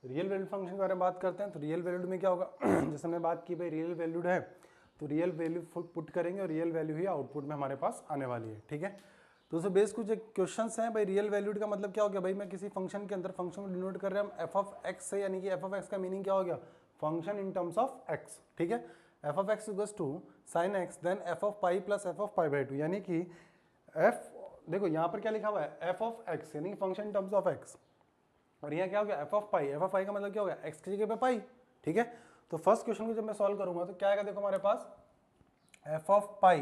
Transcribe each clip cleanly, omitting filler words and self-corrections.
Real valued function के बारे में बात करते हैं। तो रियल वैल्यूड में क्या होगा जैसे हमने बात की भाई रियल वैल्यूड है तो रियल वैल्यू पुट करेंगे और रियल वैल्यू ही आउटपुट में हमारे पास आने वाली है। ठीक है, तो उससे बेस कुछ क्वेश्चन हैं भाई। रियल वैल्यूड का मतलब क्या हो गया भाई, मैं किसी फंक्शन के अंदर फंक्शन को डिनोट कर रहे हैं हम एफ ऑफ एक्स से, यानी कि एफ ऑफ एक्स का मीनिंग क्या हो गया, function in terms of x. ठीक है, f of x equals to sine x then f of pi plus f of pi by two, यानी कि एफ, देखो यहाँ पर क्या लिखा हुआ है एफ ऑफ एक्स यानी कि function in terms of x, और यहाँ क्या हो गया f of pi. F of pi का मतलब क्या हो गया, एक्स की जगह पे पाई। ठीक है, तो फर्स्ट क्वेश्चन को जब मैं सॉल्व करूंगा तो क्या आएगा, देखो हमारे पास f of pi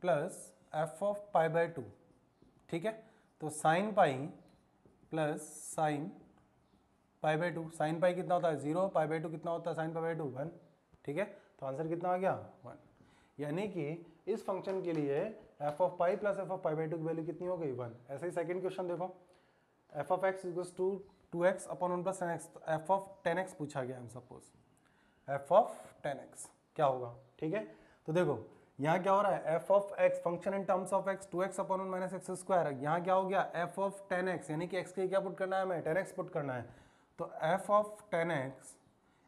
plus f of pi by two. ठीक है, तो sine pi plus sine pi by two, sine pi कितना होता है 0, पाई बाय टू कितना होता है साइन पाई बाय टू 1। ठीक है, तो आंसर कितना आ गया 1, यानी कि इस फंक्शन के लिए f of pi plus f of pi by two की वैल्यू कितनी हो गई 1। ऐसे ही सेकंड क्वेश्चन देखो, f of x equals to 2x upon 1 plus 10x, तो एफ ऑफ 10x पूछा गया है सपोज, एफ ऑफ 10x क्या होगा। ठीक है, तो देखो यहाँ क्या हो रहा है f of x function in terms of x 2x upon 1 minus x square, यहाँ क्या हो गया एफ ऑफ 10x, यानी कि x के क्या पुट करना है हमें 10x पुट करना है, तो f of 10x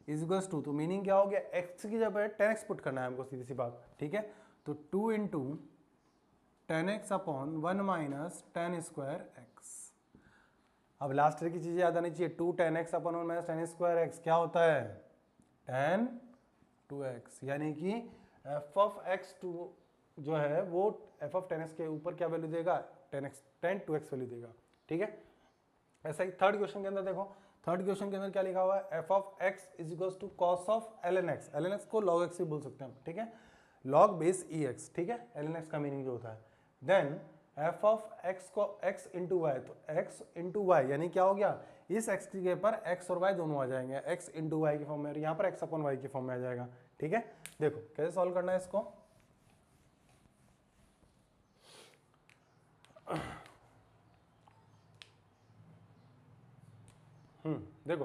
is equals to, तो मीनिंग क्या हो गया x की जगह 10x पुट करना है हमको, सीधी सी बात। ठीक है, तो 2 into 10x upon 1 minus 10 square x. अब लास्ट की चीजें याद आनी चाहिए, 2 10x upon 1 minus 10 square x क्या होता है 10 2x, यानी कि एफ ऑफ एक्स टू जो है वो एफ ऑफ 10x के ऊपर क्या वैल्यू देगा 10 2x वैल्यू देगा। ठीक है, ऐसा ही थर्ड क्वेश्चन के अंदर देखो, थर्ड क्वेश्चन के अंदर क्या लिखा हुआ है f of x is equals to cos of ln x, ln x को log x भी बोल सकते हैं। ठीक है, log बेस ex। ठीक है, ln x का मीनिंग जो होता है, देन एफ ऑफ एक्स को x इंटू वाई, तो x इंटू वाई यानी क्या हो गया इस x की जगह पर x और y दोनों आ जाएंगे, x इंटू वाई की फॉर्म में, यहाँ पर x अपॉन वाई की फॉर्म में आ जाएगा। ठीक है, देखो कैसे सॉल्व करना है इसको, देखो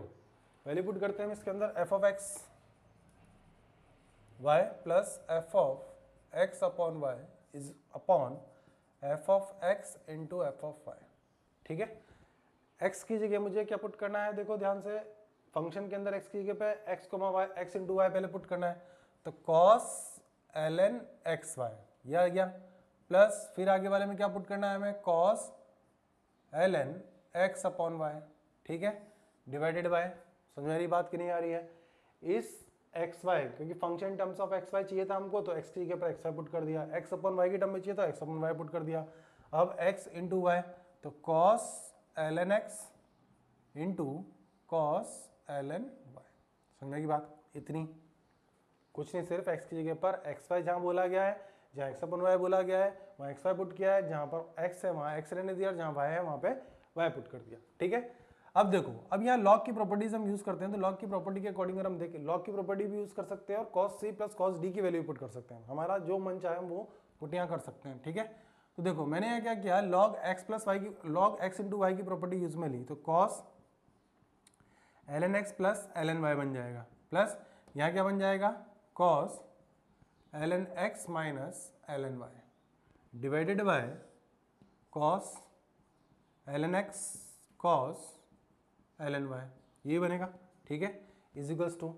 वैल्यू पुट करते हैं इसके अंदर f of x y plus f of x upon y is upon f of x into f of y. ठीक है, x की जगह मुझे क्या पुट करना है, देखो ध्यान से, फंक्शन के अंदर x की जगह पे x y, x into y पहले पुट करना है, तो cos ln एक्स वाई यह आ गया, प्लस फिर आगे वाले में क्या पुट करना है हमें cos ln x upon y. ठीक है, डिवाइडेड बाय, समझ में रही बात की नहीं आ रही है, इस एक्स वाई क्योंकि function terms of x y चाहिए था हमको, तो एक्स की जगह पर एक्स वाई पुट कर दिया, एक्स अपॉन वाई की टर्म में चाहिए था एक्स अपॉन वाई पुट कर दिया। अब एक्स इंटू वाई, तो cos ln x into cos ln y, समझने की बात इतनी, कुछ नहीं, सिर्फ x की जगह पर एक्स वाई जहाँ बोला गया है, जहाँ एक्स अपन वाई बोला गया है वहाँ एक्स वाई पुट किया है, जहाँ पर x है वहाँ x रहने दिया, और जहाँ y है वहाँ पे y पुट कर दिया। ठीक है, अब देखो, अब यहाँ लॉग की प्रॉपर्टीज हम यूज करते हैं, तो लॉग की प्रॉपर्टी के अकॉर्डिंग हम देखें, लॉग की प्रॉपर्टी भी यूज कर सकते हैं और cos c plus cos d की वैल्यू पुट कर सकते हैं, हमारा जो मन चाहे हम वो पुट यहाँ कर सकते हैं। ठीक है, तो देखो मैंने यहाँ क्या किया, log x प्लस वाई की, log x इंटू वाई की प्रॉपर्टी यूज में ली, तो cos ln x plus ln y बन जाएगा, प्लस यहाँ क्या बन जाएगा cos ln x minus ln y divided by cos ln x cos ln y, ये बनेगा। ठीक है, is equals to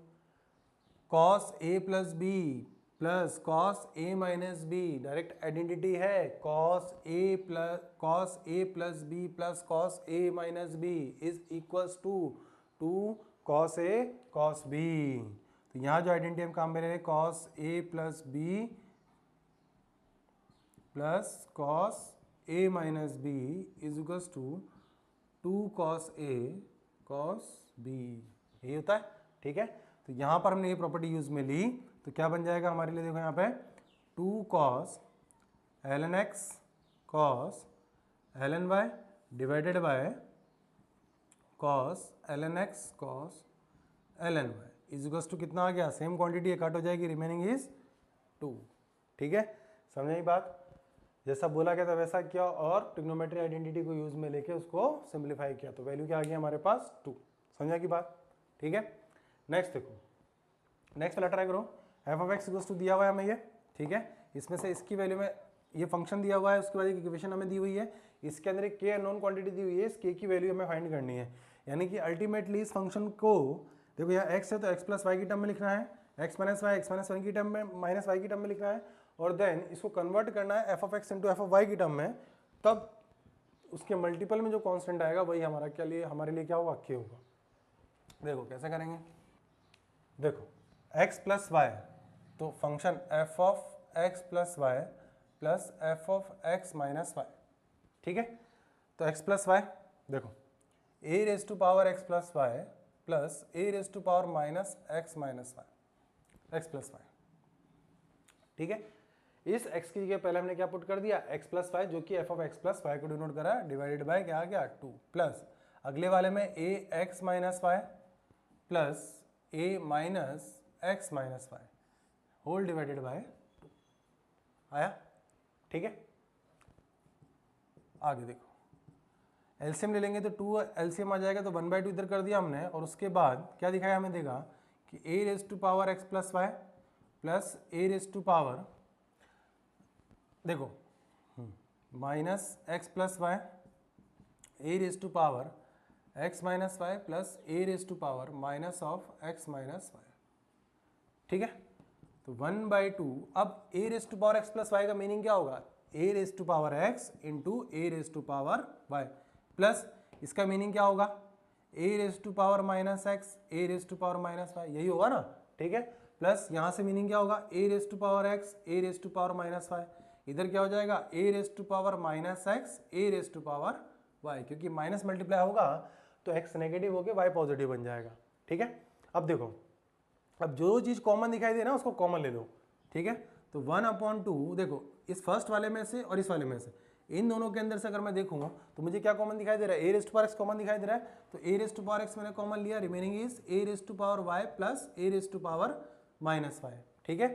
cos a plus b plus cos a minus b, direct identity है, cos a plus b plus cos a minus b is equals to cos a cos b. तो यहाँ जो identity हम काम में ले रहे हैं cos a plus b plus cos a minus b is equals to cos a cos b, यही होता है। ठीक है, तो यहाँ पर हमने ये प्रॉपर्टी यूज में ली, तो क्या बन जाएगा हमारे लिए, देखो यहाँ पे 2 cos ln x cos ln y divided by cos ln x cos ln y is equals to कितना आ गया, सेम क्वांटिटी कट हो जाएगी, रिमेनिंग इज 2। ठीक है, समझे ये बात, जैसा बोला गया था वैसा किया और ट्रिग्नोमेट्री आइडेंटिटी को यूज में लेके उसको सिंप्लीफाई किया, तो वैल्यू क्या आ गई हमारे पास 2। समझा की बात। ठीक है, नेक्स्ट देखो, नेक्स्ट वाला ट्राई करो, f of x equals to दिया हुआ है हमें ये। ठीक है, इसमें से इसकी वैल्यू में ये फंक्शन दिया हुआ है, उसके बाद एक इक्वेशन हमें दी हुई है, इसके अंदर एक के अननोन क्वांटिटी दी हुई है, इस के की वैल्यू हमें फाइंड करनी है। यानी कि अल्टीमेटली इस फंक्शन को देखो यहाँ x है तो x प्लस वाई की टर्म में लिखना है, x माइनस वन की टर्म में माइनस वाई की टर्म में लिखना है, और देन इसको कन्वर्ट करना है f of x into f of y की टर्म में, तब उसके मल्टीपल में जो कांस्टेंट आएगा वही हमारे लिए क्या होगा, के होगा। देखो कैसे करेंगे, देखो x प्लस वाई, तो function f of x plus y plus f of x minus y, ठीक है। तो x प्लस वाई देखो a raise to power x plus y plus a raise to power minus x minus y, x plus y, ठीक है। इस x की जगह पहले हमने क्या पुट कर दिया, x प्लस वाई, जो कि f of x plus y को डिनोट करा, डिवाइडेड बाय क्या आ गया 2, प्लस अगले वाले में a x minus y plus a minus x minus y whole divided by 2 आया, ठीक है। आगे देखो एलसीएम ले लेंगे तो 2 एलसीएम आ जाएगा, तो 1/2 इधर कर दिया हमने, और उसके बाद क्या दिखाया हमें, देगा कि a raise to power x plus y plus a raise to power, देखो minus x plus y a raise to power x minus y plus a raise to power minus of x minus y, ठीक है। तो 1/2, अब a raise to power x plus y का meaning क्या होगा, a raise to power x into a raise to power y, plus इसका meaning क्या होगा, a raise to power minus x a raise to power minus y, यही होगा ना, ठीक है। प्लस यहाँ से मीनिंग क्या होगा, a raise to power x a raise to power minus y, इधर क्या हो जाएगा, a raise to power minus x a raise to power y, क्योंकि माइनस मल्टीप्लाई होगा तो एक्स नेगेटिव होकर वाई पॉजिटिव बन जाएगा, ठीक है। अब देखो, अब जो चीज़ कॉमन दिखाई दे ना उसको कॉमन ले लो, ठीक है। तो 1/2 देखो इस फर्स्ट वाले में से और इस वाले में से, इन दोनों के अंदर से अगर मैं देखूंगा तो मुझे क्या कॉमन दिखाई दे रहा है, a raise to power x common दिखाई दे रहा है, तो a raise to power x मैंने कॉमन लिया, remaining is a raise to power y plus a raise to power minus y, ठीक है।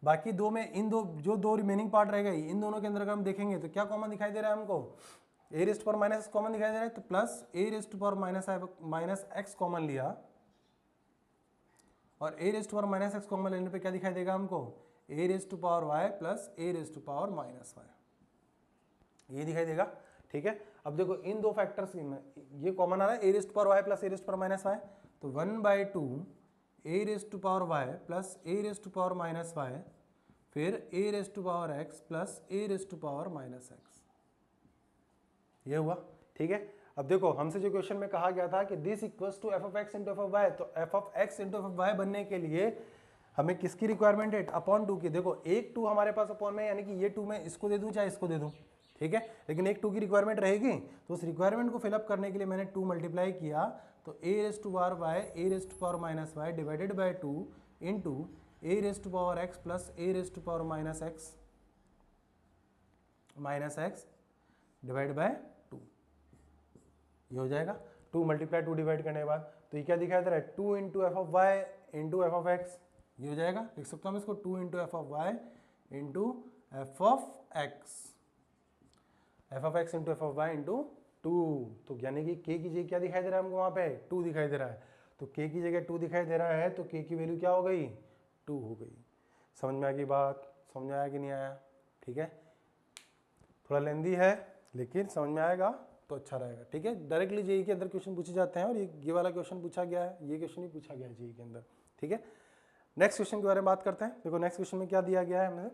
बाकी दो में इन दो रिमेनिंग पार्ट रह गई, इन दोनों के अंदर अगर हम देखेंगे तो क्या कॉमन दिखाई दे रहा है हमको, a raise to power minus x common दिखाई दे रहा है, तो plus a raise to power minus x common लिया, और a raise to power minus x common लेने पे क्या दिखाई देगा हमको, a raise to power y plus a raise to power minus y, ये दिखाई देगा, ठीक है। अब देखो इन दो फैक्टर्स में ये कॉमन आ रहा है, a raise to power y plus a raise to power minus y, तो 1/2 a raise to power y plus a raise to power minus y, फिर a raise to power x plus a raise to power minus x, ये हुआ, ठीक है। अब देखो हमसे जो क्वेश्चन में कहा गया था कि this equals to f of x into f of y, तो f of x into f of y बनने के लिए हमें किसकी रिक्वायरमेंट है, अपॉन 2 की। देखो एक 2 हमारे पास अपॉन में, यानी कि ये 2 मैं इसको दे दूं चाहे इसको दे दूं, ठीक है, लेकिन एक 2 की रिक्वायरमेंट रहेगी, तो उस रिक्वायरमेंट को फिलअप करने के लिए मैंने 2 मल्टीप्लाई किया, तो a raise to power y a raise to power minus y divided by 2 into a raise to power x plus a raise to power minus x divide by 2, ये हो जाएगा 2 मल्टीप्लाई 2 डिवाइड करने के बाद, तो ये क्या दिखाई दे रहा है, 2 into f of y into f of x, ये हो जाएगा, लिख सकता हूँ इसको 2 into f of y into f of x, f of x into f of y into 2, तो यानी कि के की जगह क्या दिखाई दे रहा है हमको, वहाँ पे 2 दिखाई दे रहा है, तो के की जगह 2 दिखाई दे रहा है, तो के की वैल्यू क्या हो गई, 2 हो गई। समझ में आ गई बात, समझ में आया कि नहीं आया, ठीक है। थोड़ा लेंदी है लेकिन समझ में आएगा तो अच्छा रहेगा, ठीक है। डायरेक्टली जेई के अंदर क्वेश्चन पूछे जाते हैं, और ये वाला क्वेश्चन पूछा गया है, ये क्वेश्चन भी पूछा गया है जेई के अंदर, ठीक है। नेक्स्ट क्वेश्चन के बारे में बात करते हैं। देखो नेक्स्ट क्वेश्चन में क्या दिया गया है हमें,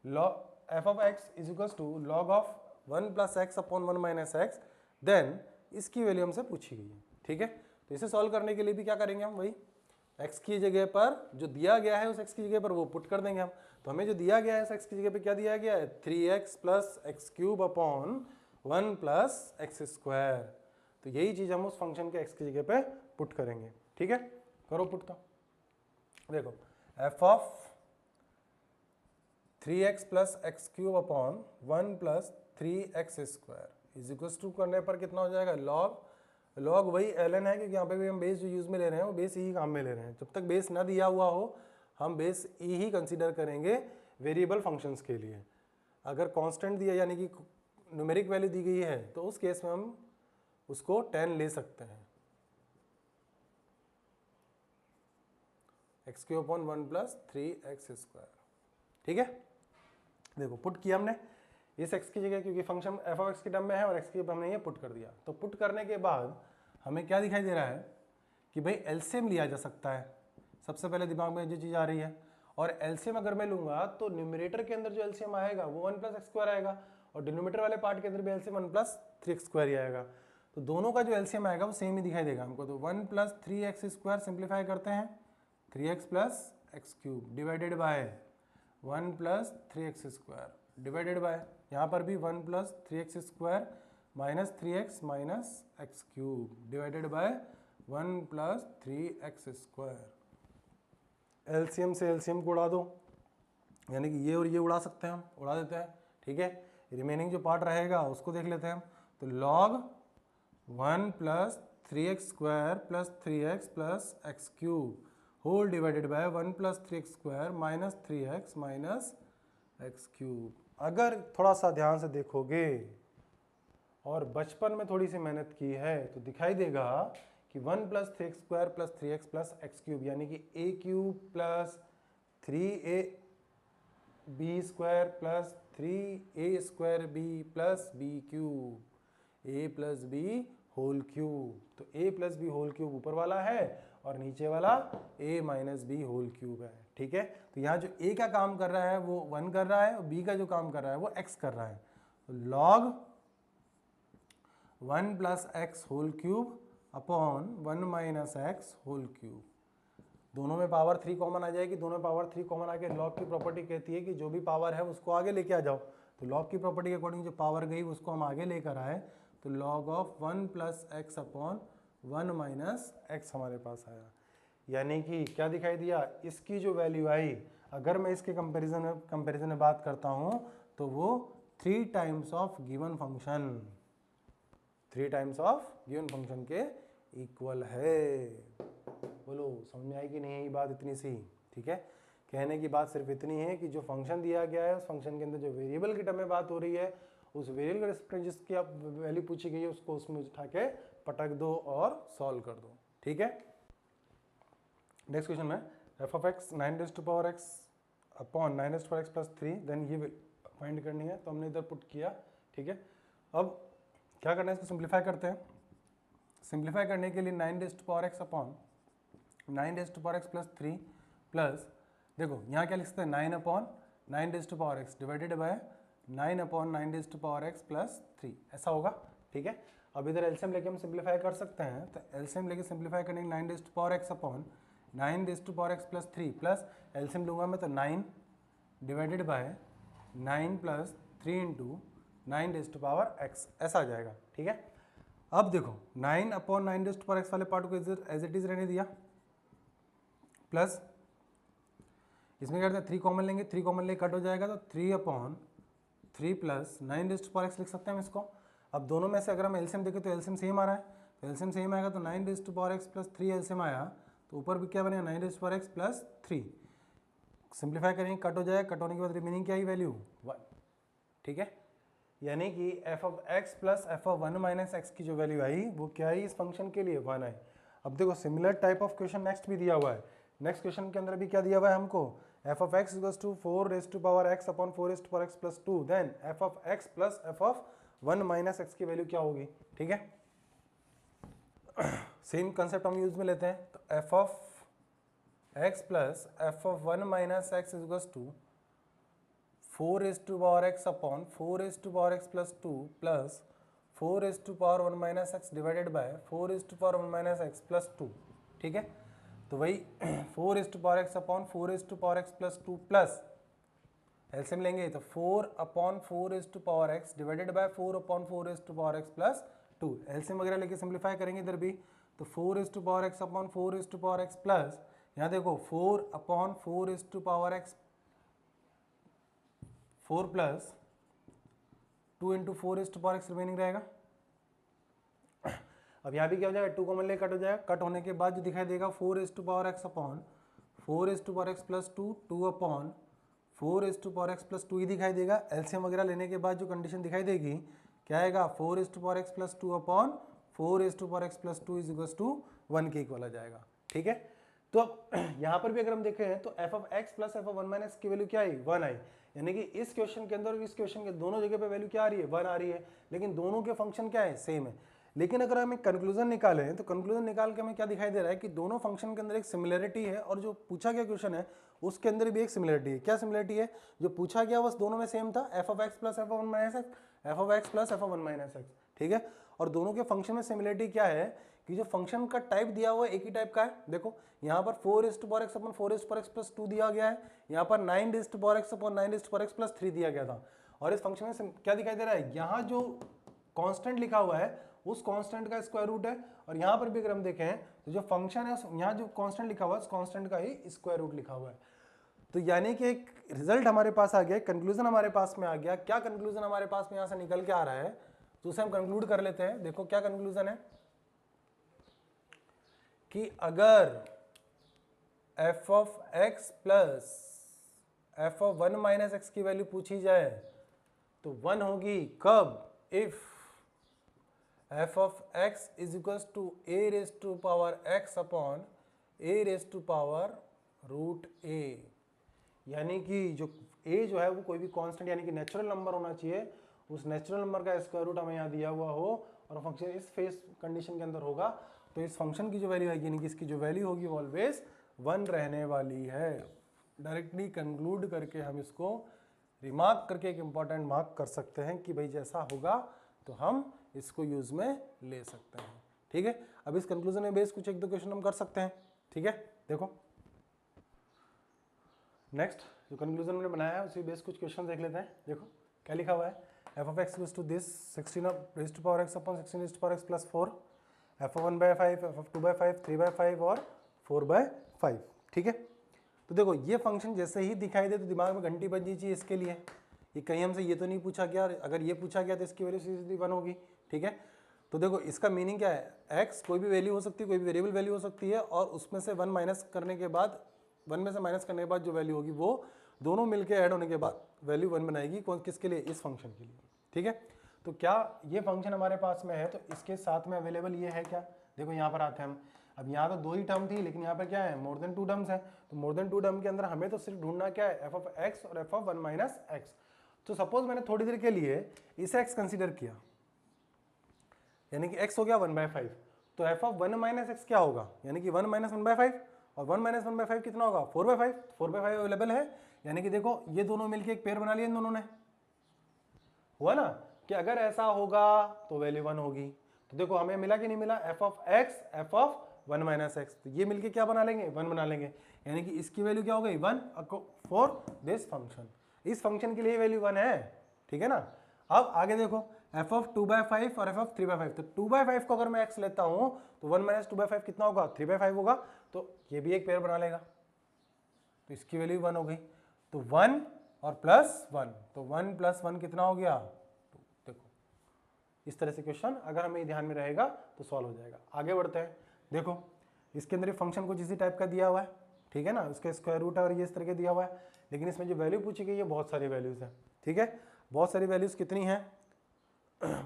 log f of x is equals to log of 1 plus x upon 1 minus x, then इसकी वैल्यू हमसे पूछी गई है, ठीक है। तो इसे सॉल्व करने के लिए भी क्या करेंगे हम, वही x की जगह पर जो दिया गया है उस x की जगह पर वो पुट कर देंगे हम। तो हमें जो दिया गया है उस x की जगह पे क्या दिया गया है, 3x plus x cube upon 1 plus x square, तो यही चीज़ हम उस फंक्शन के x की जगह पे पुट करेंगे, ठीक है। करो पुट, तो देखो f of 3x plus x cube upon 1 plus 3x square is equals to करने पर कितना हो जाएगा, लॉग वही ln है, क्योंकि यहाँ पे भी हम बेस जो यूज में ले रहे हैं वो बेस ही काम में ले रहे हैं। जब तक बेस ना दिया हुआ हो हम बेस ही कंसीडर करेंगे वेरिएबल फंक्शंस के लिए। अगर कांस्टेंट दिया यानी कि न्यूमेरिक वैल्यू दी गई है तो उस केस में हम उसको 10 ले सकते हैं, x cube upon 1 plus 3x square, ठीक है। देखो पुट किया हमने, इस x की जगह, क्योंकि फंक्शन एफ ऑफ एक्स के टर्म में है और x की जगह हमने ये पुट कर दिया, तो पुट करने के बाद हमें क्या दिखाई दे रहा है कि भाई एलसीएम लिया जा सकता है। सबसे पहले दिमाग में जो चीज़ आ रही है, और एलसीएम अगर मैं लूंगा तो न्यूमरेटर के अंदर जो एलसीएम आएगा वो 1 + x² आएगा, और डिनोमिनेटर वाले पार्ट के अंदर भी एलसीएम 1 + 3x² ही आएगा। तो दोनों का जो एलसीएम आएगा वो सेम ही दिखाई देगा हमको। तो 1 + 3x² सिंप्लीफाई करते हैं, 3x + x³ divided by 1 + 3x² divided by, यहाँ पर भी 1 + 3x² minus 3x minus x³ divided by 1 + 3x²। LCM से एलसीएम को उड़ा दो, यानी कि ये और ये उड़ा सकते हैं, हम उड़ा देते हैं, ठीक है। रिमेनिंग जो पार्ट रहेगा उसको देख लेते हैं हम। तो log 1 + 3x² + 3x + x³ whole divided by 1 + 3x² minus 3x minus x³। अगर थोड़ा सा ध्यान से देखोगे और बचपन में थोड़ी सी मेहनत की है तो दिखाई देगा कि 1 + 3x² + 3x + x³ यानी कि a³ + 3ab² + 3a² b + b³ a + b whole cube. तो a + b होल क्यूब ऊपर वाला है और नीचे वाला a - b होल क्यूब है, ठीक है। तो यहाँ जो a का काम कर रहा है वो 1 कर रहा है और b का जो काम कर रहा है वो x कर रहा है। तो log 1 + x whole cube upon 1 - x whole cube. दोनों में पावर 3 कॉमन आ जाएगी, दोनों में पावर 3 कॉमन आके लॉग की प्रॉपर्टी कहती है कि जो भी पावर है उसको आगे लेके आ जाओ। तो लॉग की प्रॉपर्टी के अकॉर्डिंग जो पावर गई उसको हम आगे लेकर आए, तो log of 1 + x upon 1 - x हमारे पास आया। यानी कि क्या दिखाई दिया, इसकी जो वैल्यू आई, अगर मैं इसके कंपैरिजन में बात करता हूँ तो वो 3 times of given function, 3 times of given function के इक्वल है। बोलो समझ में आई कि नहीं है ये बात इतनी सी, ठीक है। कहने की बात सिर्फ इतनी है कि जो फंक्शन दिया गया है उस फंक्शन के अंदर जो वेरिएबल की टर्म में बात हो रही है, उस वेरिएबल के रिस्पेक्ट जिसकी आप वैल्यू पूछी गई है उसको उसमें उठा के पटक दो और सॉल्व कर दो, ठीक है। नेक्स्ट क्वेश्चन में f of x 9⁻x upon 9⁻x + 3, then ये फाइंड करनी है, तो हमने इधर पुट किया, ठीक है। अब क्या करना है, इसको सिंप्लीफाई करते हैं। सिंप्लीफाई करने के लिए 9⁻x अपॉन 9⁻x + 3 प्लस, देखो यहाँ क्या लिख सकते हैं, 9/9⁻x डिवाइडेड बाय 9/9⁻x + 3, ऐसा होगा, ठीक है। अब इधर एलसीएम लेके हम सिंप्लीफाई कर सकते हैं, तो एलसीएम लेके सिंप्लीफाई करने 9⁻x upon 9⁻x + 3 plus LCM लूंगा मैं तो 9 डिवाइडेड बाय 9 + 3 × 9⁻x ऐसा आ जाएगा, ठीक है। अब देखो 9/9⁻x वाले पार्ट को एज इट इज रहने दिया, प्लस इसमें क्या करते हैं 3 कॉमन लेंगे, 3 कॉमन लेके कट हो जाएगा, तो 3/3 प्लस 9⁻x लिख सकते हैं हम इसको। अब दोनों में से अगर हम एलसीएम देखें तो एलसीएम सेम आ रहा है, तो एलसीएम सेम आएगा तो 9⁻x + 3 एलसीएम आया, तो ऊपर भी क्या बनेगा 9⁻x + 3। सिंप्लीफाई करेंगे, कट हो जाएगा, कट होने के बाद रिमेनिंग क्या ही वैल्यू 1, ठीक है। यानी कि f of x + f of 1 - x की जो वैल्यू आई वो क्या आई, इस फंक्शन के लिए 1 आई। अब देखो similar type of question next भी दिया हुआ है। नेक्स्ट क्वेश्चन के अंदर भी क्या दिया हुआ है हमको, f of x = 4⁻x upon 4⁻x + 2, then f of x + f of 1 - x की वैल्यू क्या होगी, ठीक है। सेम कंसेप्ट हम यूज में लेते हैं, तो f of x + f of 1 - x = 4⁻x upon 4⁻x + 2 plus 4⁻1 - x divided by 4⁻1 - x + 2, ठीक है। तो वही 4⁻x upon 4⁻x + 2 plus LCM लेंगे तो 4/4⁻x divided by 4/4⁻x + 2, LCM वगैरह लेके सिंप्लीफाई करेंगे इधर भी, तो 4⁻x अपॉन 4⁻x प्लस, यहाँ देखो 4/4⁻x 4 प्लस 2 × 4⁻x रिमेनिंग रहेगा। अब यहाँ भी क्या हो जाएगा, 2 कॉमन ले कट हो जाएगा, कट होने के बाद जो दिखाई देगा 4⁻x अपॉन 4⁻x + 2 2/4⁻x + 2 ही दिखाई देगा। एलसीएम वगैरह लेने के बाद जो कंडीशन दिखाई देगी क्या आएगा, 4⁻x + 2 अपॉन 4⁻x + 2 = 1 के इक्वल आ जाएगा, ठीक है। तो अब यहाँ पर भी अगर हम देखें तो f of x + f of 1 - x की वैल्यू क्या आई, 1 आई। यानी कि इस क्वेश्चन के अंदर और इस क्वेश्चन के दोनों जगह पे वैल्यू क्या आ रही है, 1 आ रही है, लेकिन दोनों के फंक्शन क्या है, सेम है। लेकिन अगर हमें कंक्लूजन निकालें तो कंक्लूजन निकाल के हमें क्या दिखाई दे रहा है कि दोनों फंक्शन के अंदर एक सिमिलरिटी है, और जो पूछा गया क्वेश्चन है उसके अंदर भी एक सिमिलरिटी है। क्या सिमिलरिटी है, जो पूछा गया बस दोनों में सेम था, F of x plus f of one minus x, f of x plus f of one minus x, ठीक है। और दोनों के फंक्शन में सिमिलरिटी क्या है कि जो फंक्शन का टाइप दिया हुआ है एक ही टाइप का है। देखो यहाँ पर 4x अपन 4x प्लस 2 दिया गया है, यहाँ पर 9x अपन 9x प्लस 3 दिया गया था। और इस फंक्शन में क्या दिखाई दे रहा है, यहाँ जो कांस्टेंट लिखा हुआ है उस कांस्टेंट का स्क्वायर रूट है, और यहाँ पर भी अगर हम देखें तो जो फंक्शन है यहाँ जो कांस्टेंट लिखा हुआ है उस कांस्टेंट का ही स्क्वायर रूट लिखा हुआ है। तो यानी कि एक रिजल्ट हमारे पास आ गया, कंक्लूजन हमारे पास में आ गया। क्या कंक्लूजन हमारे पास में यहाँ से निकल के आ रहा है, तो उसे हम कंक्लूड कर लेते हैं। देखो क्या कंक्लूजन है कि अगर f of x plus f of one minus x की वैल्यू पूछी जाए तो 1 होगी कब, if f of x is equals to a raise to power x upon a raise to power root a. यानी कि जो a जो है वो कोई भी कांस्टेंट यानी कि नेचुरल नंबर होना चाहिए, उस नेचुरल नंबर का स्क्वायर रूट हमें यहाँ दिया हुआ हो और फंक्शन इस फेस कंडीशन के अंदर होगा, तो इस फंक्शन की जो वैल्यू आएगी यानी कि इसकी जो वैल्यू होगी वो ऑलवेज 1 रहने वाली है। डायरेक्टली कंक्लूड करके हम इसको रिमार्क करके एक इंपॉर्टेंट मार्क कर सकते हैं कि भाई जैसा होगा तो हम इसको यूज में ले सकते हैं, ठीक है। अब इस कंक्लूजन में बेस कुछ एक दो क्वेश्चन हम कर सकते हैं, ठीक है। देखो नेक्स्ट जो कंक्लूजन मैंने बनाया है उसी बेस कुछ क्वेश्चन देख लेते हैं। देखो क्या लिखा हुआ है, f of x equals to this 16 raised to power x upon 16 raised to power x plus 4, f of 1/5, f of 2/5, 3/5 और 4/5, ठीक है। तो देखो ये फंक्शन जैसे ही दिखाई दे तो दिमाग में घंटी बजनी चाहिए इसके लिए, ये कहीं हमसे ये तो नहीं पूछा गया, अगर ये पूछा गया तो इसकी वैल्यू सीधी 1 होगी, ठीक है। तो देखो इसका मीनिंग क्या है, एक्स कोई भी वैल्यू हो सकती है, कोई भी वेरिएबल वैल्यू हो सकती है, और उसमें से 1 माइनस करने के बाद 1 में से माइनस करने के बाद जो वैल्यू होगी वो दोनों मिलके ऐड होने के बाद वैल्यू 1 बनाएगी। कौन किसके लिए, इस फंक्शन के लिए, ठीक है। तो क्या ये फंक्शन हमारे पास में है तो इसके साथ में अवेलेबल ये है क्या, देखो यहाँ पर आते हैं हम। अब यहाँ तो 2 ही टर्म थी लेकिन यहाँ पर क्या है, मोर देन 2 टर्म्स है। तो मोर देन 2 टर्म के अंदर हमें तो सिर्फ ढूंढना क्या है, एफ ऑफ एक्स और एफ ऑफ 1 माइनस एक्स। तो सपोज मैंने थोड़ी देर के लिए इसे एक्स कंसिडर किया, यानी कि एक्स हो गया 1/5, तो एफ ऑफ 1 माइनस एक्स क्या होगा, यानी कि 1 माइनस 1/5, और 1 माइनस 1/5 कितना होगा, 4/5। 4/5 अवेलेबल है, यानी कि देखो ये दोनों मिलके एक पेयर बना लिया इन दोनों ने, हुआ ना कि अगर ऐसा होगा तो वैल्यू 1 होगी। तो देखो हमें मिला कि नहीं मिला, F of x f of 1 minus x, तो ये मिलके क्या बना लेंगे, 1 बना लेंगे, यानी कि इसकी वैल्यू क्या हो गई 1 फॉर दिस फंक्शन। इस फंक्शन के लिए वैल्यू 1 है, ठीक है ना। अब आगे देखो एफ ऑफ 2/5 और एफ ऑफ 3/5, तो 2/5 को अगर मैं एक्स लेता हूं तो 1 माइनस 2/5 कितना होगा, 3/5 होगा, तो ये भी एक पेयर बना लेगा, तो इसकी वैल्यू 1 हो गई। तो 1 और प्लस 1, तो 1 प्लस 1 कितना हो गया, तो देखो इस तरह से क्वेश्चन अगर हमें ध्यान में रहेगा तो सॉल्व हो जाएगा। आगे बढ़ते हैं, देखो इसके अंदर फंक्शन कुछ इसी टाइप का दिया हुआ है, ठीक है ना, उसका स्क्वायर रूट है और ये इस तरह के दिया हुआ है, लेकिन इसमें जो वैल्यू पूछी गई है बहुत सारी वैल्यूज है, ठीक है। बहुत सारी वैल्यूज कितनी हैं,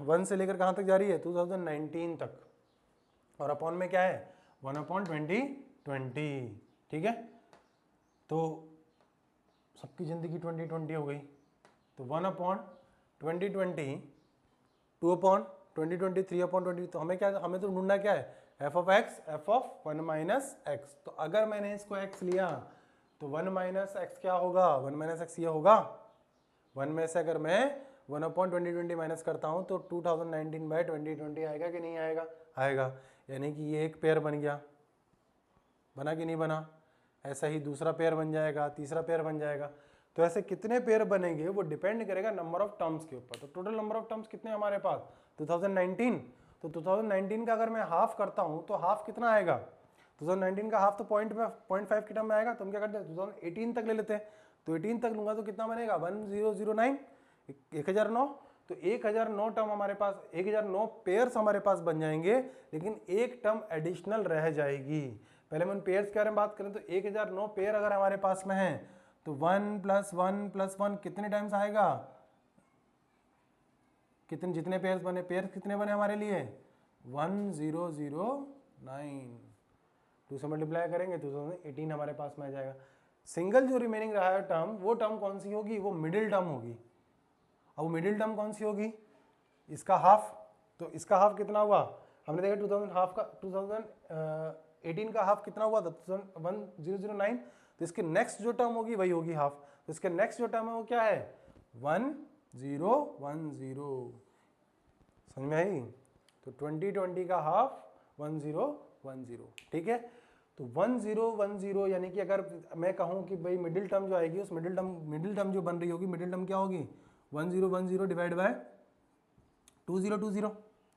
1 से लेकर कहाँ तक जा रही है, 2019 तक, और अपॉन में क्या है 1/2020, ठीक है। तो सबकी जिंदगी 2020 हो गई, तो 1/2020, 2/2020, 3/20, तो हमें क्या, हमें तो ढूंढना क्या है, f of x f of 1 minus x. तो अगर मैंने इसको एक्स लिया तो 1 माइनस एक्स क्या होगा, 1 माइनस एक्स ये होगा, 1 में से अगर मैं 1/2020 माइनस करता हूं तो 2019/2020 आएगा कि नहीं आएगा, आएगा, यानी कि ये एक पेयर बन गया, बना कि नहीं बना। ऐसा ही दूसरा पेयर बन जाएगा, तीसरा पेयर बन जाएगा। तो ऐसे कितने पेयर बनेंगे वो डिपेंड करेगा नंबर ऑफ टर्म्स के ऊपर। तो टोटल नंबर ऑफ टर्म्स कितने हमारे पास, 2019, तो 2019 का अगर मैं हाफ करता हूं तो हाफ कितना आएगा, 2019 का हाफ तो 0.5 की टर्म में आएगा, तो हम क्या करते हैं 2018 तक ले लेते हैं, तो 18 तक लूंगा तो कितना बनेगा 1009, 1009, तो 1009 टर्म हमारे पास, 1009 पेयर्स हमारे पास बन जाएंगे, लेकिन एक टर्म एडिशनल रह जाएगी। पहले हम उन पेयर्स के बारे में बात करें तो 1009 पेयर अगर हमारे पास में है तो 1 + 1 + 1 कितने टाइम्स आएगा, कितने, जितने पेयर्स बने, पेयर्स कितने बने हमारे लिए 1009, 2 से मल्टीप्लाई करेंगे तो 2018 हमारे पास में आ जाएगा। सिंगल जो रिमेनिंग रहा है टर्म, वो टर्म कौन सी होगी, वो मिडिल टर्म होगी। अब वो मिडिल टर्म कौन सी होगी, इसका हाफ। तो इसका हाफ कितना हुआ, हमने देखा 2018 का हाफ कितना हुआ था, 1009। तो इसके नेक्स्ट जो टर्म होगी वही होगी हाफ। तो इसके नेक्स्ट जो टर्म है वो क्या है, 1010। समझ में आई। तो 2020 का हाफ 1010, ठीक है। तो 1010 यानी कि अगर मैं कहूँ कि भाई मिडिल टर्म जो आएगी, उस मिडिल टर्म जो बन रही होगी, मिडिल टर्म क्या होगी, 1010 डिवाइड बाय 2020,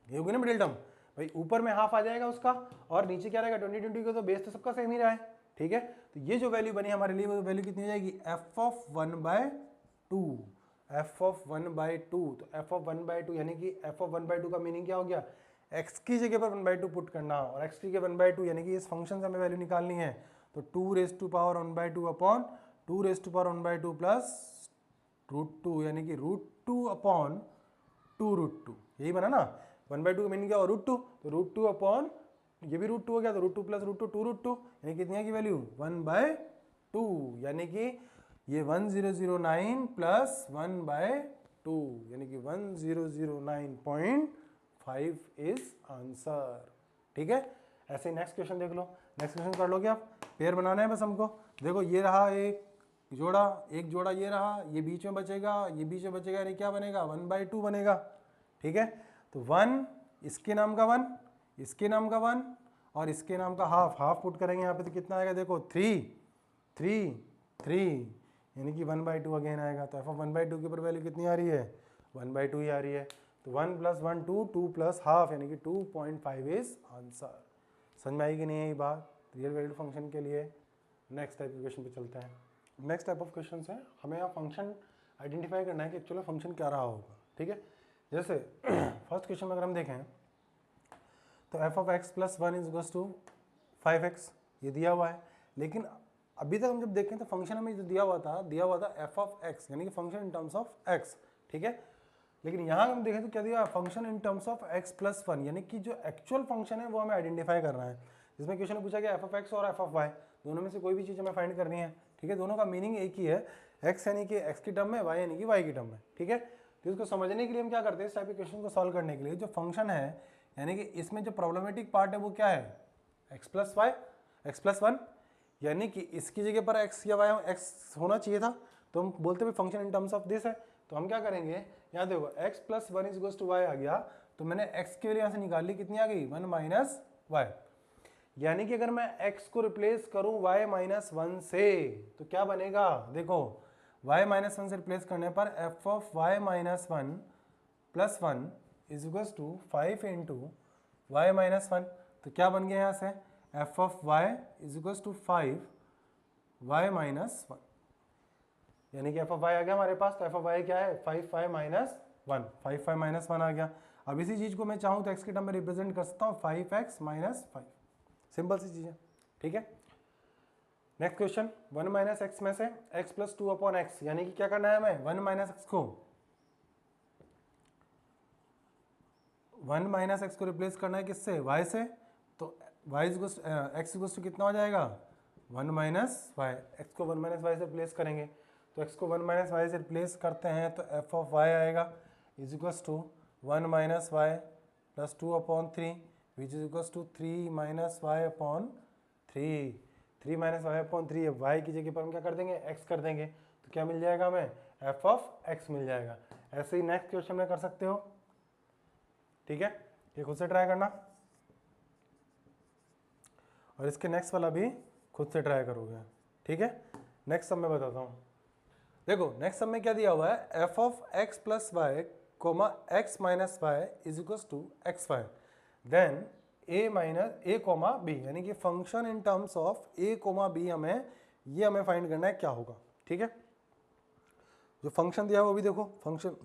ये होगी ना मिडिल टर्म। भाई ऊपर में हाफ आ जाएगा उसका, और नीचे क्या रहेगा 2020 का, तो बेस तो सबका सेम ही रहा है, ठीक है। तो ये जो वैल्यू बनी हमारे लिए, वो वैल्यू कितनी हो जाएगी, f(1/2), f(1/2). तो f(1/2) यानी कि f(1/2) का मीनिंग क्या हो गया, x की जगह पर 1/2 पुट करना, और x की जगह 1/2 यानी कि इस फंक्शन से हमें वैल्यू निकालनी है। तो 2^1/2 अपॉन 2^1/2 प्लस √2, यानी कि √2 अपॉन 2√2, यही बना ना। 1/2 का मीनिंग क्या हो, √2, तो √2 अपॉन, ये भी √2 हो गया, तो √2 प्लस √2 2√2, यानी कितनी की वैल्यू 1/2, यानी कि ये 1009 प्लस 1/2, यानी कि 1009.5 इज आंसर, ठीक है। ऐसे नेक्स्ट क्वेश्चन देख लो, नेक्स्ट क्वेश्चन कर लोगे आप, पेयर बनाना है बस हमको। देखो ये रहा एक जोड़ा ये रहा, ये बीच में बचेगा, ये बीच में बचेगा, यानी क्या बनेगा, 1/2 बनेगा, ठीक है। तो 1 इसके नाम का 1, इसके नाम का 1, और इसके नाम का हाफ पुट करेंगे यहाँ पे, तो कितना आएगा, देखो 3, यानी कि 1/2 अगेन आएगा। तो f(1/2) के ऊपर वैल्यू कितनी आ रही है, 1/2 ही आ रही है। तो 1 + 1 2, 2 + हाफ, यानी कि 2.5 इज आंसर। समझ में आई कि नहीं है ये बात, रियल वैल्यूड फंक्शन के लिए। नेक्स्ट टाइप के क्वेश्चन पे चलते हैं। नेक्स्ट टाइप ऑफ क्वेश्चन है, हमें यहाँ फंक्शन आइडेंटिफाई करना है कि एक्चुअली फंक्शन क्या रहा होगा, ठीक है। जैसे फर्स्ट क्वेश्चन में अगर हम देखें तो f(x + 1 = 5x), ये दिया हुआ है। लेकिन अभी तक हम जब देखें तो फंक्शन हमें जो दिया हुआ था f(x), यानी कि function in terms of x, ठीक है। लेकिन यहाँ हम देखें तो क्या दिया, function in terms of x + 1, यानी कि जो एक्चुअल फंक्शन है वो हमें आइडेंटिफाई करना है। जिसमें क्वेश्चन ने पूछा कि f(x) और f(y) दोनों में से कोई भी चीज़ हमें फाइंड करनी है, ठीक है। दोनों का मीनिंग एक ही है, x यानी कि x की टर्म में, y यानी कि y की टर्म में, ठीक है। तो इसको समझने के लिए हम क्या करते हैं, इस टाइप के क्वेश्चन को सॉल्व करने के लिए जो फंक्शन है, यानी कि इसमें जो प्रॉब्लमेटिक पार्ट है वो क्या है, x + 1, यानी कि इसकी जगह पर x या y x होना चाहिए था, तो हम बोलते हुए function in terms of this है। तो हम क्या करेंगे, यहाँ देखो x + 1 = y आ गया, तो मैंने x की वैल्यू यहाँ से निकाल ली, कितनी आ गई, 1 - y। यानी कि अगर मैं x को रिप्लेस करूं y - 1 से, तो क्या बनेगा, देखो y - 1 से रिप्लेस करने पर f(y - 1 + 1 = 5 × y - 1, तो क्या बन गया यहाँ से, f(y) = 5 y - 1, यानी कि f(y) आ गया हमारे पास। तो f(y) क्या है, 5y - 1, 5y - 1 आ गया। अब इसी चीज़ को मैं चाहूँ तो x के टर्म में रिप्रेजेंट कर सकता हूँ 5x - 5, सिंपल सी चीज़ है, ठीक है। नेक्स्ट क्वेश्चन, 1 - x में से x + 2/x, यानी कि क्या करना है हमें, 1 - x को 1 - x को रिप्लेस करना है किससे, y से। तो x = कितना हो जाएगा, 1 - y, x को 1 - y से रिप्लेस करेंगे। तो x को 1 - y से रिप्लेस करते हैं तो f(y) आएगा = 1 - y + 2/3, which = 3 - y/3, 3 - y/3 है, y की जगह पर हम क्या कर देंगे, x कर देंगे, तो क्या मिल जाएगा हमें, f(x) मिल जाएगा। ऐसे ही नेक्स्ट क्वेश्चन में कर सकते हो, ठीक है। ये खुद से ट्राई करना, और इसके नेक्स्ट वाला भी खुद से ट्राई करोगे, ठीक है। नेक्स्ट सब मैं बताता हूँ। देखो नेक्स्ट सब में क्या दिया हुआ है, f(x + y, x - y = xy, then a - b, यानी कि function in terms of a, b हमें फाइंड करना है क्या होगा, ठीक है। जो फंक्शन दिया हुआ वो भी देखो, फंक्शन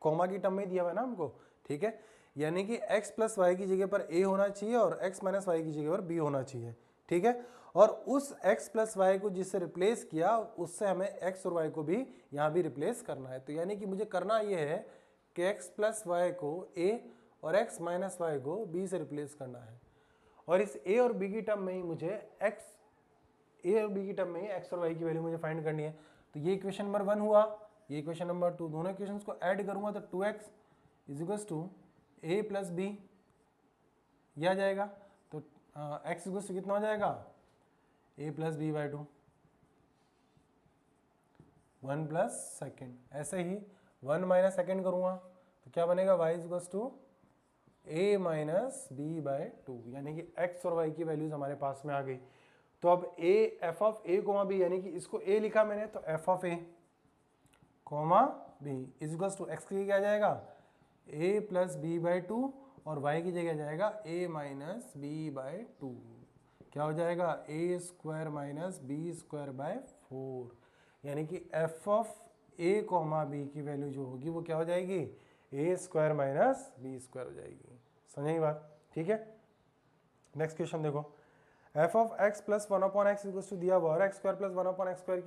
कॉमा की टर्म में दिया हुआ है ना हमको, ठीक है। यानी कि x + y की जगह पर a होना चाहिए और x - y की जगह पर b होना चाहिए, ठीक है। और उस x + y को जिससे रिप्लेस किया, उससे हमें x और y को भी यहाँ भी रिप्लेस करना है। तो यानी कि मुझे करना ये है कि x + y को a और x - y को b से रिप्लेस करना है, और इस a और b की टर्म में ही मुझे x ए और बी की टर्म में ही एक्स और वाई की वैल्यू मुझे फाइंड करनी है। तो ये इक्वेशन नंबर 1 हुआ, ये इक्वेशन नंबर 2, दोनों इक्वेशंस को ऐड करूंगा तो 2x equals to a plus b, यह आ जाएगा। तो x इजिकल्स टू कितना हो जाएगा, a plus b by 2, 1 plus second. ऐसे ही 1 माइनस सेकेंड करूँगा तो क्या बनेगा, y equals to a minus b by 2, यानी कि x और y की वैल्यूज हमारे पास में आ गई। तो अब a f of a comma b, यानी कि इसको a लिखा मैंने तो f of a comma b equals to x की क्या जाएगा, a प्लस बी बाई 2 और y की जगह जाएगा a माइनस बी बाई 2, क्या हो जाएगा a square minus b square by 4, यानी कि f of a comma b की वैल्यू जो होगी वो क्या हो जाएगी, a square minus b square हो जाएगी। समझे बात, ठीक है। नेक्स्ट क्वेश्चन देखो, f of x plus 1/x equals to दिया हुआ है, x square plus 1/x square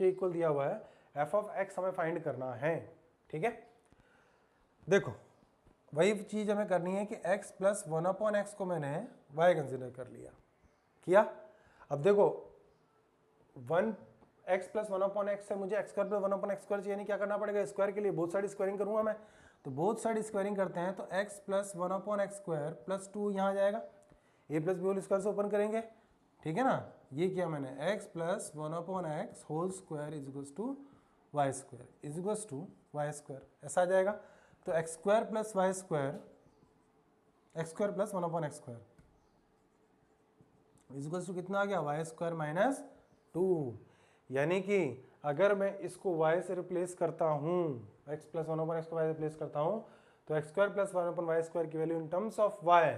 के इक्वल दिया हुआ है, f ऑफ x हमें फाइंड करना है, ठीक है। देखो वही चीज हमें करनी है कि x प्लस 1/x को मैंने y कंसिडर कर लिया, किया। अब देखो 1x प्लस 1/x से मुझे x square plus 1/x square चाहिए, नहीं क्या करना पड़ेगा, स्क्वायर के लिए बोथ साइड स्क्वायरिंग करूंगा मैं। तो बोथ साइड स्क्वायरिंग करते हैं तो x plus 1/x square plus 2 यहाँ आ जाएगा, a plus b whole square से ओपन करेंगे, ठीक है ना। ये किया मैंने, x plus 1/x whole square is equals to y square is equals to y square, ऐसा आ जाएगा। तो x square plus y square, x square plus 1/x square is equals to कितना आ गया, वाई स्क्वायर माइनस 2, यानी कि अगर मैं इसको y से रिप्लेस करता हूँ, x प्लस 1/x को y से रिप्लेस करता हूँ तो x square plus 1/y square की value in terms of y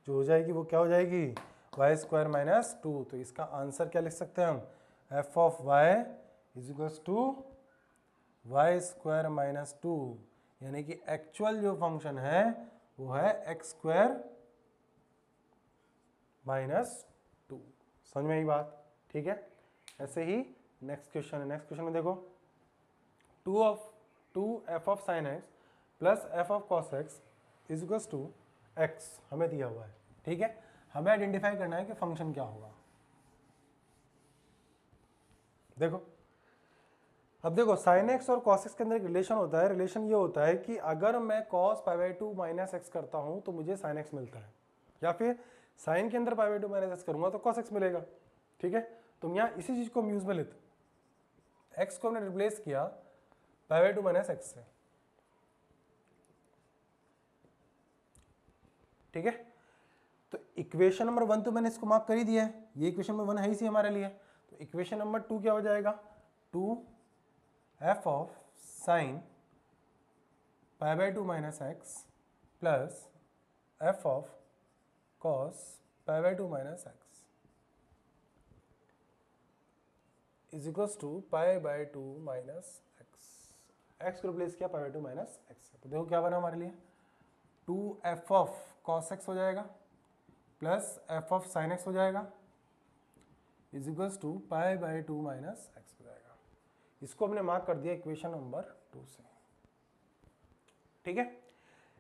जो हो जाएगी वो क्या हो जाएगी, वाई स्क्वायर माइनस 2। तो इसका आंसर क्या लिख सकते हैं हम, f of y is equals to y square minus 2, यानी कि एक्चुअल जो फंक्शन है वो है एक्स स्क्वायर माइनस 2। समझ में आई बात, ठीक है। ऐसे ही नेक्स्ट क्वेश्चन है, नेक्स्ट क्वेश्चन में देखो 2f of sin x plus f of cos x is equals to x हमें दिया हुआ है, ठीक है। हमें आइडेंटिफाई करना है कि फंक्शन क्या होगा। देखो अब देखो sin x और cos x के अंदर एक रिलेशन होता है, रिलेशन ये होता है कि अगर मैं cos π/2 माइनस x करता हूं तो मुझे sin x मिलता है, या फिर sin के अंदर π/2 माइनस x करूंगा तो cos x मिलेगा, ठीक है। तो यहाँ इसी चीज को हम यूज में लेते, x को हमने रिप्लेस किया π/2 माइनस x से, ठीक है। तो इक्वेशन नंबर 1 तो मैंने इसको मार्क कर ही दिया है, ये इक्वेशन नंबर 1 है ही हमारे लिए। तो इक्वेशन नंबर 2 क्या हो जाएगा, 2f of sine π/2 minus x plus f of cos π/2 minus x is equals to π/2 minus x को रिप्लेस किया π/2 माइनस x। तो देखो क्या बना हमारे लिए, 2f ऑफ cos x हो जाएगा plus f of sin x हो जाएगा is equals to π/2 minus x हो जाएगा। इसको हमने मार्क कर दिया इक्वेशन नंबर 2 से, ठीक है।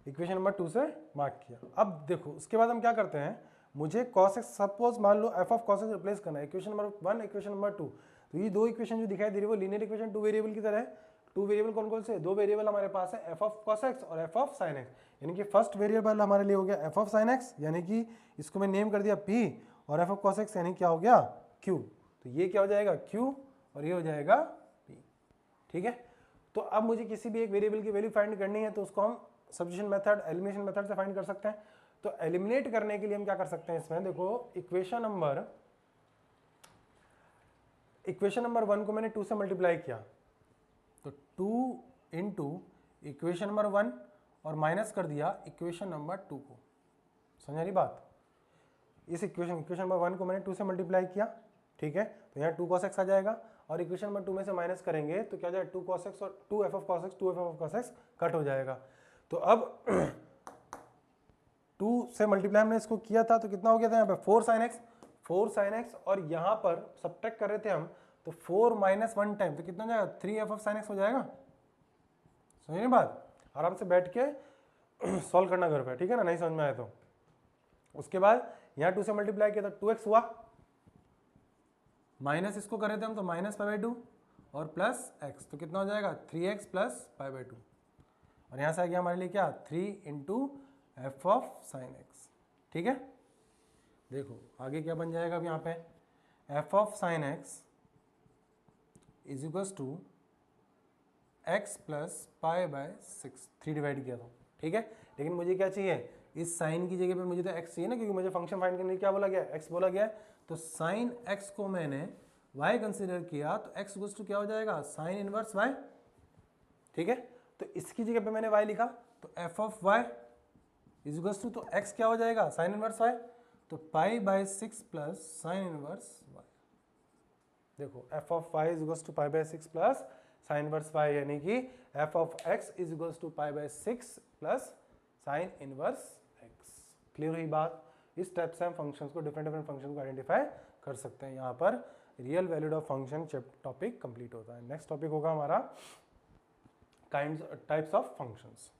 इक्वेशन नंबर 2 से मार्क किया। अब देखो उसके बाद हम क्या करते हैं, मुझे cos x, सपोज मान लो f of cos x replace करना है, इक्वेशन नंबर 1 इक्वेशन नंबर 2। तो ये दो इक्वेशन जो दिखाई दे रही है वो लीनियर इक्वेशन 2 वेरिएबल की तरह है। 2 वेरिएबल कौन कौन से, 2 वेरिएबल हमारे पास है f ऑफ cos x और f ऑफ sin x, यानी कि फर्स्ट वेरिएबल हमारे लिए हो गया f ऑफ sin x, यानी कि इसको मैं नेम कर दिया p, और f ऑफ cos x यानी क्या हो गया q। तो ये क्या हो जाएगा q और ये हो जाएगा p, ठीक है। तो अब मुझे किसी भी एक वेरिएबल की वैल्यू फाइंड करनी है तो उसको हम सब्स्टिट्यूशन मेथड, एलिमिनेशन मेथड से फाइंड कर सकते हैं। तो एलिमिनेट करने के लिए हम क्या कर सकते हैं इसमें, देखो इक्वेशन नंबर 1 को मैंने 2 से मल्टीप्लाई किया, तो 2 इंटू इक्वेशन नंबर 1 और माइनस कर दिया इक्वेशन नंबर 2 को। समझ रही बात, इस इक्वेशन नंबर 1 को मैंने 2 से मल्टीप्लाई किया, ठीक है। तो यहाँ 2 cos x आ जाएगा और इक्वेशन नंबर 2 में से माइनस करेंगे तो क्या जाएगा 2 cos x और 2f of cos x, 2f of cos x cut हो जाएगा। तो अब 2 से मल्टीप्लाई हमने इसको किया था तो कितना हो गया था यहाँ पे 4 sin x, और यहाँ पर सब्ट्रैक्ट कर रहे थे हम तो 4 माइनस 1 टाइम तो कितना हो जाएगा 3f ऑफ sin x हो जाएगा। समझिए बात, आराम से बैठ के सॉल्व करना घर पे, ठीक है ना, नहीं समझ में आया तो। उसके बाद यहाँ 2 से मल्टीप्लाई किया तो 2x हुआ माइनस इसको कर रहे थे हम तो माइनस पाई बाई टू और प्लस एक्स, तो कितना हो जाएगा 3x plus pi by to, और यहाँ से आ गया हमारे लिए क्या 3 into f of sine x. ठीक है, देखो आगे क्या बन जाएगा अब यहाँ पे f of sine x is equals to x plus pi by 6, 3 divide किया था। ठीक है, लेकिन मुझे क्या चाहिए, इस साइन की जगह पे मुझे तो x चाहिए ना, क्योंकि मुझे फंक्शन फाइंड करने के लिए क्या बोला गया, x बोला गया है। तो साइन x को मैंने y कंसिडर किया, तो x इक्वल्स टू क्या हो जाएगा साइन इनवर्स y। ठीक है, तो इसकी जगह पे मैंने y लिखा, तो f of y is equals to, तो x क्या हो जाएगा साइन इनवर्स y, तो pi by 6 plus sine inverse y। देखो f of y is equals to pi by 6 plus sine inverse y, यानी कि f of x is equals to pi by 6 plus sine inverse x। Clear हुई बात। इस type से हम functions को different function को आइडेंटिफाई कर सकते हैं। यहाँ पर real valued of function topic complete होता है। नेक्स्ट टॉपिक होगा हमारा काइंड्स टाइप्स ऑफ फंक्शंस।